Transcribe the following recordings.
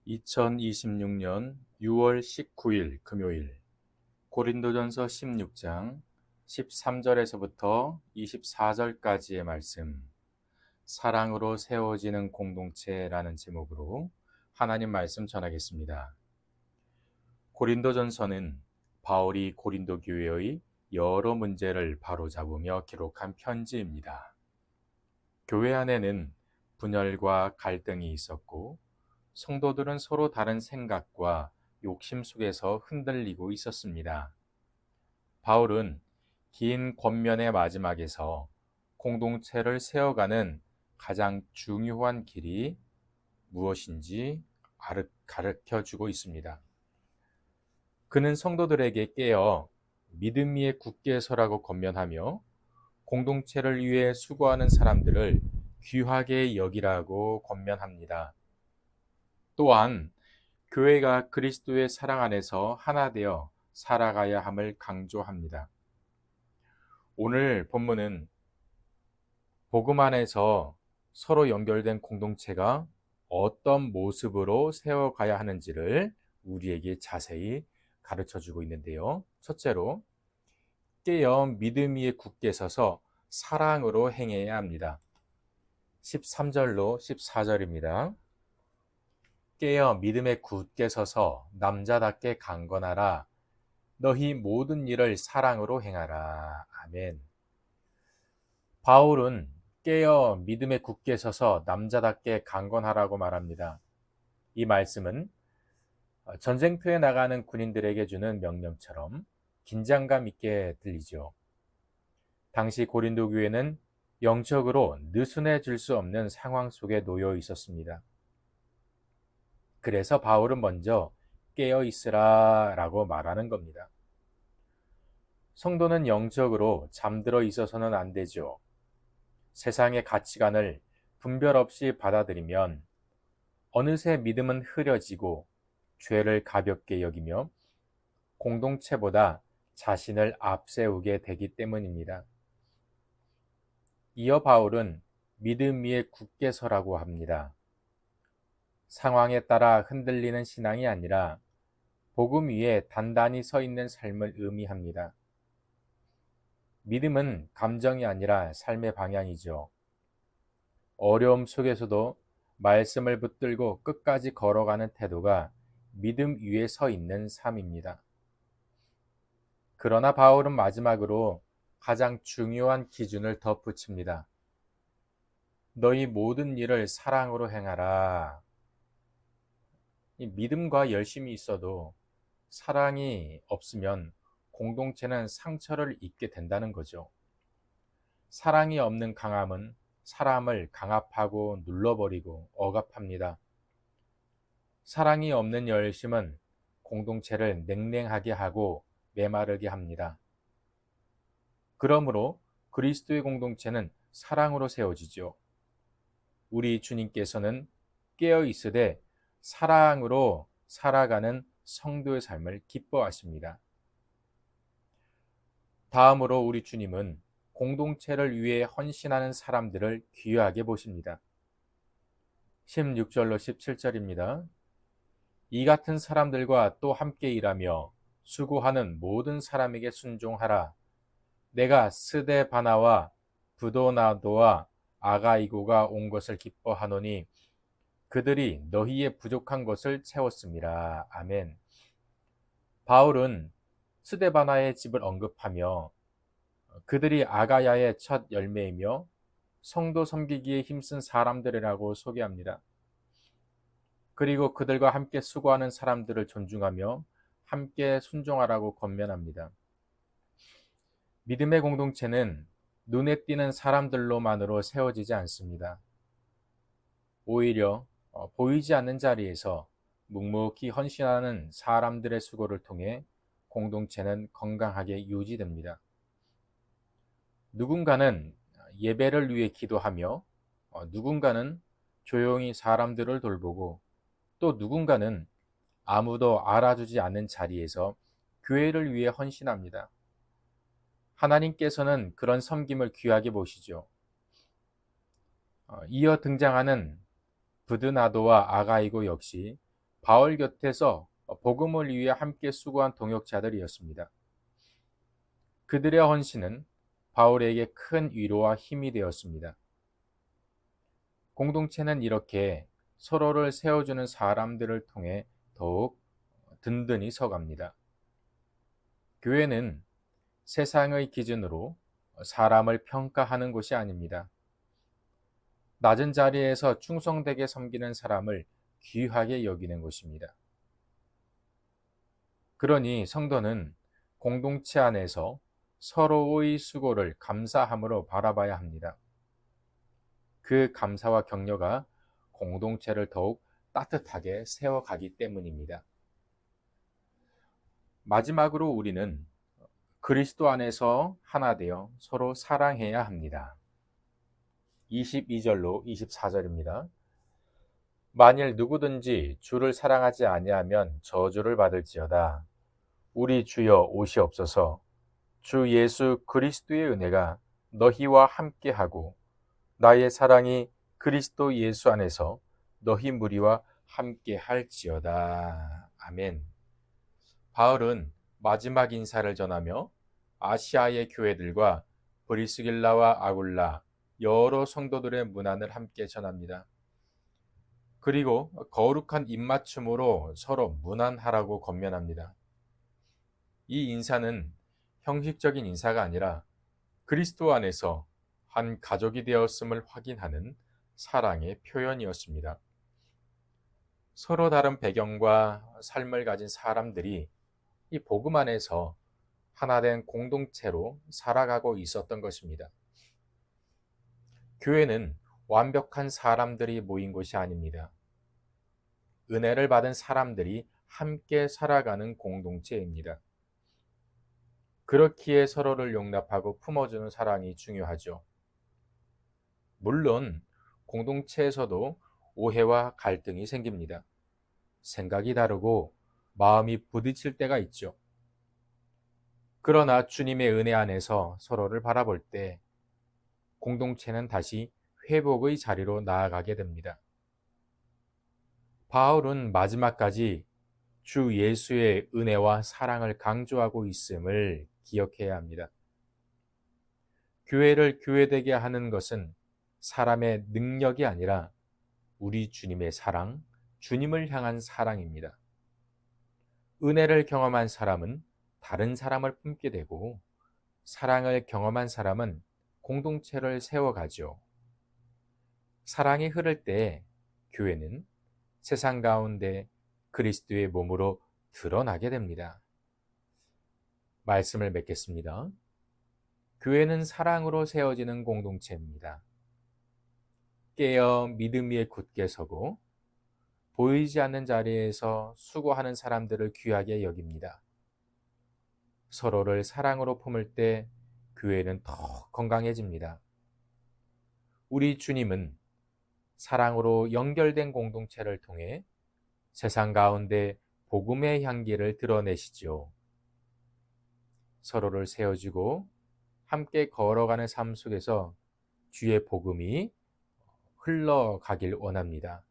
2026년 6월 19일 금요일 고린도전서 16장 13절에서부터 24절까지의 말씀, 사랑으로 세워지는 공동체라는 제목으로 하나님 말씀 전하겠습니다. 고린도전서는 바울이 고린도 교회의 여러 문제를 바로잡으며 기록한 편지입니다. 교회 안에는 분열과 갈등이 있었고 성도들은 서로 다른 생각과 욕심 속에서 흔들리고 있었습니다. 바울은 긴 권면의 마지막에서 공동체를 세워가는 가장 중요한 길이 무엇인지 가르쳐 주고 있습니다. 그는 성도들에게 깨어 믿음 위에 굳게 서라고 권면하며 공동체를 위해 수고하는 사람들을 귀하게 여기라고 권면합니다. 또한 교회가 그리스도의 사랑 안에서 하나 되어 살아가야 함을 강조합니다. 오늘 본문은 복음 안에서 서로 연결된 공동체가 어떤 모습으로 세워가야 하는지를 우리에게 자세히 가르쳐 주고 있는데요. 첫째로, 깨어 믿음 위에 굳게 서서 사랑으로 행해야 합니다. 13절로 14절입니다. 깨어 믿음에 굳게 서서 남자답게 강건하라. 너희 모든 일을 사랑으로 행하라. 아멘. 바울은 깨어 믿음에 굳게 서서 남자답게 강건하라고 말합니다. 이 말씀은 전쟁터에 나가는 군인들에게 주는 명령처럼 긴장감 있게 들리죠. 당시 고린도 교회는 영적으로 느슨해질 수 없는 상황 속에 놓여 있었습니다. 그래서 바울은 먼저 깨어 있으라 라고 말하는 겁니다. 성도는 영적으로 잠들어 있어서는 안 되죠. 세상의 가치관을 분별 없이 받아들이면 어느새 믿음은 흐려지고 죄를 가볍게 여기며 공동체보다 자신을 앞세우게 되기 때문입니다. 이어 바울은 믿음 위에 굳게 서라고 합니다. 상황에 따라 흔들리는 신앙이 아니라 복음 위에 단단히 서 있는 삶을 의미합니다. 믿음은 감정이 아니라 삶의 방향이죠. 어려움 속에서도 말씀을 붙들고 끝까지 걸어가는 태도가 믿음 위에 서 있는 삶입니다. 그러나 바울은 마지막으로 가장 중요한 기준을 덧붙입니다. 너희 모든 일을 사랑으로 행하라. 이 믿음과 열심이 있어도 사랑이 없으면 공동체는 상처를 입게 된다는 거죠. 사랑이 없는 강함은 사람을 강압하고 눌러버리고 억압합니다. 사랑이 없는 열심은 공동체를 냉랭하게 하고 메마르게 합니다. 그러므로 그리스도의 공동체는 사랑으로 세워지죠. 우리 주님께서는 깨어 있으되 사랑으로 살아가는 성도의 삶을 기뻐하십니다. 다음으로 우리 주님은 공동체를 위해 헌신하는 사람들을 귀하게 보십니다. 16절로 17절입니다. 이 같은 사람들과 또 함께 일하며 수고하는 모든 사람에게 순종하라. 내가 스데바나와 브도나도와 아가이고가 온 것을 기뻐하노니 그들이 너희의 부족한 것을 채웠음이라. 아멘. 바울은 스데바나의 집을 언급하며 그들이 아가야의 첫 열매이며 성도 섬기기에 힘쓴 사람들이라고 소개합니다. 그리고 그들과 함께 수고하는 사람들을 존중하며 함께 순종하라고 권면합니다. 믿음의 공동체는 눈에 띄는 사람들로만으로 세워지지 않습니다. 오히려 보이지 않는 자리에서 묵묵히 헌신하는 사람들의 수고를 통해 공동체는 건강하게 유지됩니다. 누군가는 예배를 위해 기도하며 누군가는 조용히 사람들을 돌보고 또 누군가는 아무도 알아주지 않는 자리에서 교회를 위해 헌신합니다. 하나님께서는 그런 섬김을 귀하게 보시죠. 이어 등장하는 브드나도와 아가이고 역시 바울 곁에서 복음을 위해 함께 수고한 동역자들이었습니다. 그들의 헌신은 바울에게 큰 위로와 힘이 되었습니다. 공동체는 이렇게 서로를 세워주는 사람들을 통해 더욱 든든히 서갑니다. 교회는 세상의 기준으로 사람을 평가하는 곳이 아닙니다. 낮은 자리에서 충성되게 섬기는 사람을 귀하게 여기는 곳입니다. 그러니 성도는 공동체 안에서 서로의 수고를 감사함으로 바라봐야 합니다. 그 감사와 격려가 공동체를 더욱 따뜻하게 세워가기 때문입니다. 마지막으로 우리는 그리스도 안에서 하나 되어 서로 사랑해야 합니다. 22절로 24절입니다. 만일 누구든지 주를 사랑하지 아니하면 저주를 받을지어다. 우리 주여 오시옵소서. 주 예수 그리스도의 은혜가 너희와 함께하고 나의 사랑이 그리스도 예수 안에서 너희 무리와 함께할지어다. 아멘. 바울은 마지막 인사를 전하며 아시아의 교회들과 브리스길라와 아굴라 여러 성도들의 문안을 함께 전합니다. 그리고 거룩한 입맞춤으로 서로 문안하라고 권면합니다. 이 인사는 형식적인 인사가 아니라 그리스도 안에서 한 가족이 되었음을 확인하는 사랑의 표현이었습니다. 서로 다른 배경과 삶을 가진 사람들이 이 복음 안에서 하나된 공동체로 살아가고 있었던 것입니다. 교회는 완벽한 사람들이 모인 곳이 아닙니다. 은혜를 받은 사람들이 함께 살아가는 공동체입니다. 그렇기에 서로를 용납하고 품어주는 사랑이 중요하죠. 물론 공동체에서도 오해와 갈등이 생깁니다. 생각이 다르고 마음이 부딪힐 때가 있죠. 그러나 주님의 은혜 안에서 서로를 바라볼 때 공동체는 다시 회복의 자리로 나아가게 됩니다. 바울은 마지막까지 주 예수의 은혜와 사랑을 강조하고 있음을 기억해야 합니다. 교회를 교회되게 하는 것은 사람의 능력이 아니라 우리 주님의 사랑, 주님을 향한 사랑입니다. 은혜를 경험한 사람은 다른 사람을 품게 되고 사랑을 경험한 사람은 공동체를 세워가죠. 사랑이 흐를 때 교회는 세상 가운데 그리스도의 몸으로 드러나게 됩니다. 말씀을 맺겠습니다. 교회는 사랑으로 세워지는 공동체입니다. 깨어 믿음 위에 굳게 서고 보이지 않는 자리에서 수고하는 사람들을 귀하게 여깁니다. 서로를 사랑으로 품을 때 교회는 더 건강해집니다. 우리 주님은 사랑으로 연결된 공동체를 통해 세상 가운데 복음의 향기를 드러내시죠. 서로를 세워주고 함께 걸어가는 삶 속에서 주의 복음이 흘러가길 원합니다.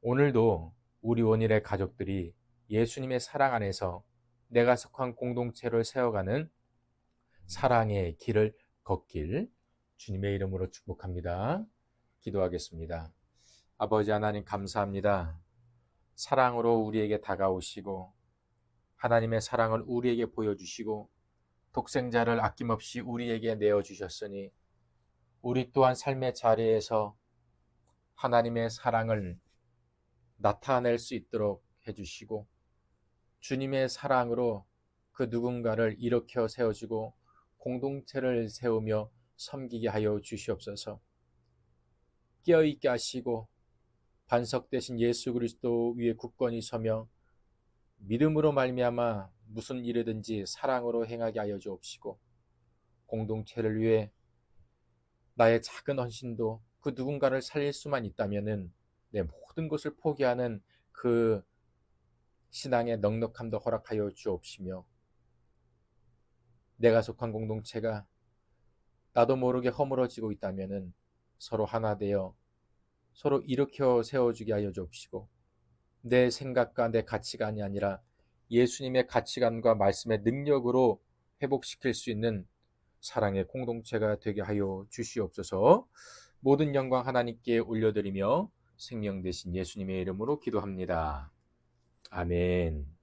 오늘도 우리 원일의 가족들이 예수님의 사랑 안에서 내가 속한 공동체를 세워가는 사랑의 길을 걷길 주님의 이름으로 축복합니다. 기도하겠습니다. 아버지 하나님 감사합니다. 사랑으로 우리에게 다가오시고 하나님의 사랑을 우리에게 보여주시고 독생자를 아낌없이 우리에게 내어주셨으니 우리 또한 삶의 자리에서 하나님의 사랑을 나타낼 수 있도록 해주시고 주님의 사랑으로 그 누군가를 일으켜 세워주고 공동체를 세우며 섬기게 하여 주시옵소서. 깨어있게 하시고 반석 되신 예수 그리스도 위에 굳건히 서며 믿음으로 말미암아 무슨 일이든지 사랑으로 행하게 하여 주옵시고 공동체를 위해 나의 작은 헌신도 그 누군가를 살릴 수만 있다면은 내 모든 것을 포기하는 그 신앙의 넉넉함도 허락하여 주옵시며 내가 속한 공동체가 나도 모르게 허물어지고 있다면은 서로 하나 되어 서로 일으켜 세워주게 하여 주옵시고 내 생각과 내 가치관이 아니라 예수님의 가치관과 말씀의 능력으로 회복시킬 수 있는 사랑의 공동체가 되게 하여 주시옵소서. 모든 영광 하나님께 올려드리며 생명 되신 예수님의 이름으로 기도합니다. 아멘.